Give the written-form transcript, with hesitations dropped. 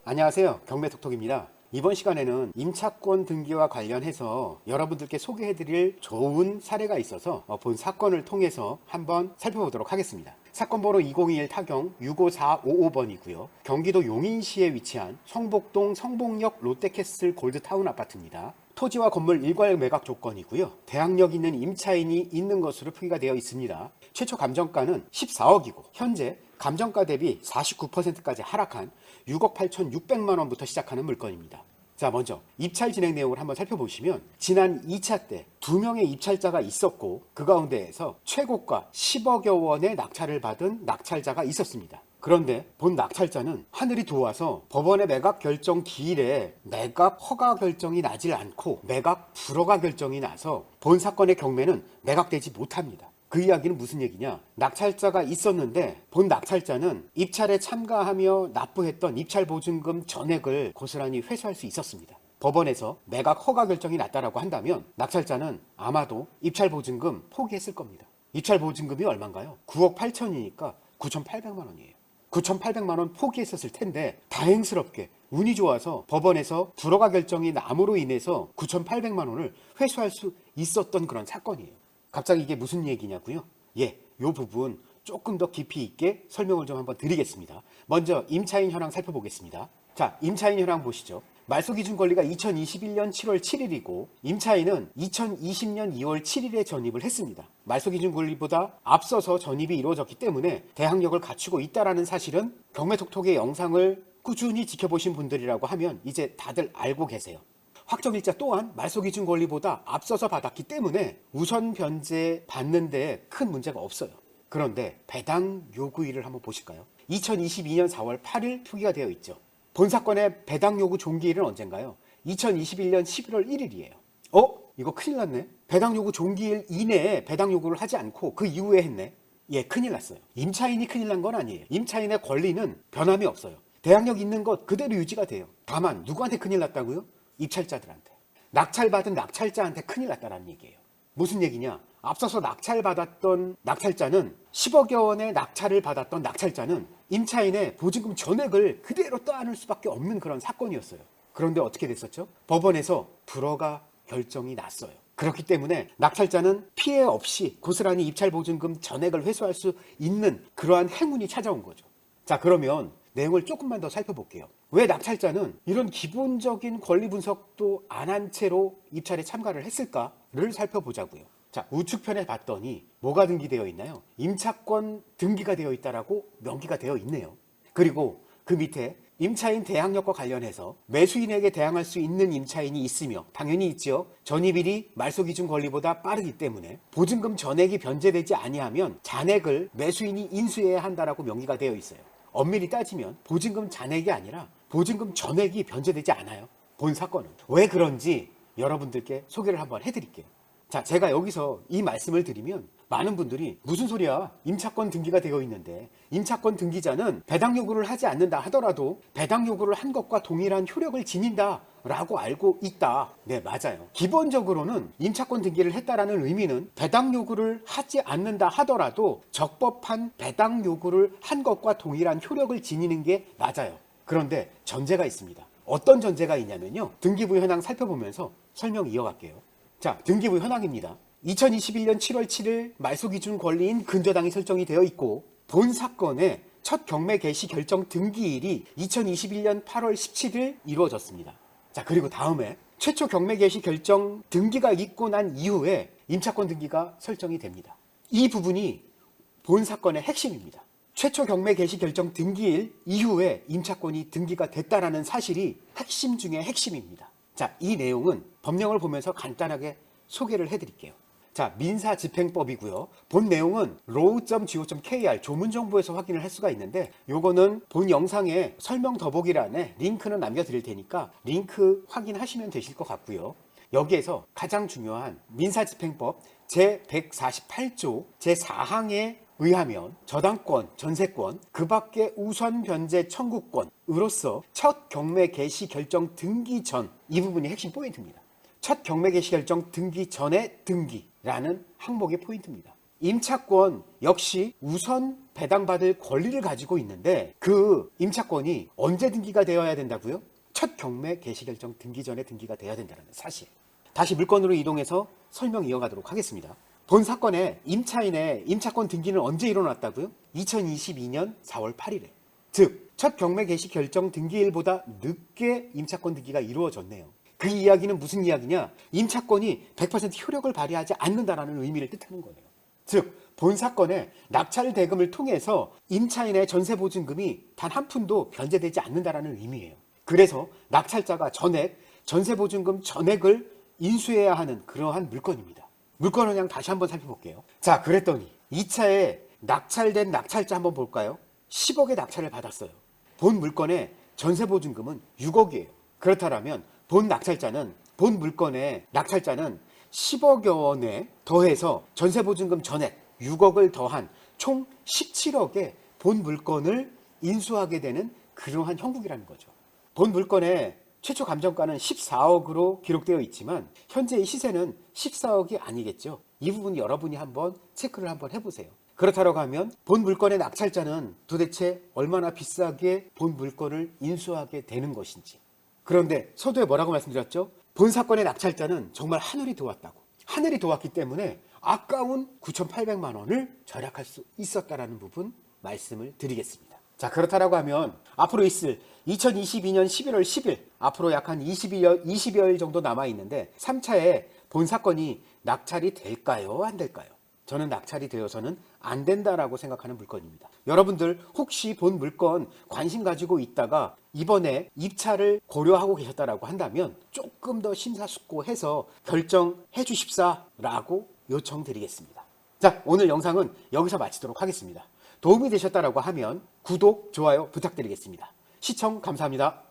안녕하세요, 경매톡톡입니다. 이번 시간에는 임차권 등기와 관련해서 여러분들께 소개해드릴 좋은 사례가 있어서 본 사건을 통해서 한번 살펴보도록 하겠습니다. 사건 번호 2021 타경 65455번이고요. 경기도 용인시에 위치한 성복동 성복역 롯데캐슬 골드타운 아파트입니다. 토지와 건물 일괄 매각 조건이고요. 대항력 있는 임차인이 있는 것으로 표기가 되어 있습니다. 최초 감정가는 14억이고 현재 감정가 대비 49%까지 하락한 6억 8,600만 원부터 시작하는 물건입니다. 자, 먼저 입찰 진행 내용을 한번 살펴보시면 지난 2차 때 2명의 입찰자가 있었고 그 가운데에서 최고가 10억여 원의 낙찰을 받은 낙찰자가 있었습니다. 그런데 본 낙찰자는 하늘이 도와서 법원의 매각 결정 기일에 매각 허가 결정이 나질 않고 매각 불허가 결정이 나서 본 사건의 경매는 매각되지 못합니다. 그 이야기는 무슨 얘기냐? 낙찰자가 있었는데 본 낙찰자는 입찰에 참가하며 납부했던 입찰보증금 전액을 고스란히 회수할 수 있었습니다. 법원에서 매각 허가 결정이 났다라고 한다면 낙찰자는 아마도 입찰보증금 포기했을 겁니다. 입찰보증금이 얼마인가요? 9억 8천이니까 9,800만 원이에요. 9,800만 원 포기했었을 텐데 다행스럽게 운이 좋아서 법원에서 불허가 결정이 남으로 인해서 9,800만 원을 회수할 수 있었던 그런 사건이에요. 갑자기 이게 무슨 얘기냐고요? 이 부분 조금 더 깊이 있게 설명을 좀 한번 드리겠습니다. 먼저 임차인 현황 살펴보겠습니다. 자, 임차인 현황 보시죠. 말소 기준 권리가 2021년 7월 7일이고 임차인은 2020년 2월 7일에 전입을 했습니다. 말소 기준 권리보다 앞서서 전입이 이루어졌기 때문에 대항력을 갖추고 있다는 사실은 경매톡톡의 영상을 꾸준히 지켜보신 분들이라고 하면 이제 다들 알고 계세요. 확정일자 또한 말소 기준 권리보다 앞서서 받았기 때문에 우선 변제 받는데 큰 문제가 없어요. 그런데 배당 요구일을 한번 보실까요? 2022년 4월 8일 표기가 되어 있죠. 본 사건의 배당 요구 종기일은 언젠가요? 2021년 11월 1일이에요. 이거 큰일 났네. 배당 요구 종기일 이내에 배당 요구를 하지 않고 그 이후에 했네. 큰일 났어요. 임차인이 큰일 난 건 아니에요. 임차인의 권리는 변함이 없어요. 대항력 있는 것 그대로 유지가 돼요. 다만 누구한테 큰일 났다고요? 입찰자들한테. 낙찰받은 낙찰자한테 큰일 났다는 얘기예요. 무슨 얘기냐? 앞서서 낙찰받았던 낙찰자는 10억여 원의 낙찰을 받았던 낙찰자는 임차인의 보증금 전액을 그대로 떠안을 수밖에 없는 그런 사건이었어요. 그런데 어떻게 됐었죠? 법원에서 불허가 결정이 났어요. 그렇기 때문에 낙찰자는 피해 없이 고스란히 입찰보증금 전액을 회수할 수 있는 그러한 행운이 찾아온 거죠. 자, 그러면 내용을 조금만 더 살펴볼게요. 왜 낙찰자는 이런 기본적인 권리 분석도 안 한 채로 입찰에 참가를 했을까를 살펴보자고요. 자, 우측편에 봤더니 뭐가 등기되어 있나요? 임차권 등기가 되어 있다라고 명기가 되어 있네요. 그리고 그 밑에 임차인 대항력과 관련해서 매수인에게 대항할 수 있는 임차인이 있으며 당연히 있죠. 전입일이 말소기준 권리보다 빠르기 때문에 보증금 전액이 변제되지 아니하면 잔액을 매수인이 인수해야 한다라고 명기가 되어 있어요. 엄밀히 따지면 보증금 잔액이 아니라 보증금 전액이 변제되지 않아요. 본 사건은. 왜 그런지 여러분들께 소개를 한번 해드릴게요. 자, 제가 여기서 이 말씀을 드리면 많은 분들이 무슨 소리야? 임차권 등기가 되어 있는데 임차권 등기자는 배당 요구를 하지 않는다 하더라도 배당 요구를 한 것과 동일한 효력을 지닌다 라고 알고 있다. 네, 맞아요. 기본적으로는 임차권 등기를 했다라는 의미는 배당 요구를 하지 않는다 하더라도 적법한 배당 요구를 한 것과 동일한 효력을 지니는 게 맞아요. 그런데 전제가 있습니다. 어떤 전제가 있냐면요. 등기부 현황 살펴보면서 설명 이어갈게요. 자, 등기부 현황입니다. 2021년 7월 7일 말소기준 권리인 근저당이 설정이 되어 있고 본 사건의 첫 경매 개시 결정 등기일이 2021년 8월 17일 이루어졌습니다. 자, 그리고 다음에 최초 경매 개시 결정 등기가 있고 난 이후에 임차권 등기가 설정이 됩니다. 이 부분이 본 사건의 핵심입니다. 최초 경매 개시 결정 등기일 이후에 임차권이 등기가 됐다라는 사실이 핵심 중의 핵심입니다. 자, 이 내용은 법령을 보면서 간단하게 소개를 해드릴게요. 자, 민사집행법이고요. 본 내용은 law.go.kr 조문정보에서 확인을 할 수가 있는데 요거는 본 영상에 설명 더보기란에 링크는 남겨드릴 테니까 링크 확인하시면 되실 것 같고요. 여기에서 가장 중요한 민사집행법 제148조 제4항에 의하면 저당권, 전세권, 그 밖의 우선 변제 청구권으로서 첫 경매 개시 결정 등기 전 이 부분이 핵심 포인트입니다. 첫 경매 개시 결정 등기 전의 등기라는 항목의 포인트입니다. 임차권 역시 우선 배당받을 권리를 가지고 있는데 그 임차권이 언제 등기가 되어야 된다고요? 첫 경매 개시결정 등기 전에 등기가 돼야 된다는 사실. 다시 물건으로 이동해서 설명 이어가도록 하겠습니다. 본 사건의 임차인의 임차권 등기는 언제 일어났다고요? 2022년 4월 8일에. 즉, 첫 경매 개시 결정 등기일보다 늦게 임차권 등기가 이루어졌네요. 그 이야기는 무슨 이야기냐? 임차권이 100% 효력을 발휘하지 않는다라는 의미를 뜻하는 거예요. 즉, 본 사건의 낙찰 대금을 통해서 임차인의 전세보증금이 단 한 푼도 변제되지 않는다라는 의미예요. 그래서 낙찰자가 전액, 전세보증금 전액을 인수해야 하는 그러한 물건입니다. 물건 원양 다시 한번 살펴볼게요. 자, 그랬더니 2차에 낙찰된 낙찰자 한번 볼까요? 10억의 낙찰을 받았어요. 본 물건의 전세보증금은 6억이에요. 그렇다면 본 물건의 낙찰자는 10억여 원에 더해서 전세보증금 전액 6억을 더한 총 17억의 본 물건을 인수하게 되는 그러한 형국이라는 거죠. 본 물건의 최초 감정가는 14억으로 기록되어 있지만 현재의 시세는 14억이 아니겠죠. 이 부분 여러분이 한번 체크를 한번 해보세요. 그렇다고 하면 본 물건의 낙찰자는 도대체 얼마나 비싸게 본 물건을 인수하게 되는 것인지. 그런데 서두에 뭐라고 말씀드렸죠? 본 사건의 낙찰자는 정말 하늘이 도왔다고. 하늘이 도왔기 때문에 아까운 9,800만 원을 절약할 수 있었다라는 부분 말씀을 드리겠습니다. 자, 그렇다고 하면 앞으로 있을 2022년 11월 10일, 앞으로 약 한 20여일 정도 남아있는데 3차에 본 사건이 낙찰이 될까요? 안 될까요? 저는 낙찰이 되어서는 안 된다라고 생각하는 물건입니다. 여러분들 혹시 본 물건 관심 가지고 있다가 이번에 입찰을 고려하고 계셨다라고 한다면 조금 더 심사숙고해서 결정해 주십사라고 요청드리겠습니다. 자, 오늘 영상은 여기서 마치도록 하겠습니다. 도움이 되셨다라고 하면 구독, 좋아요 부탁드리겠습니다. 시청 감사합니다.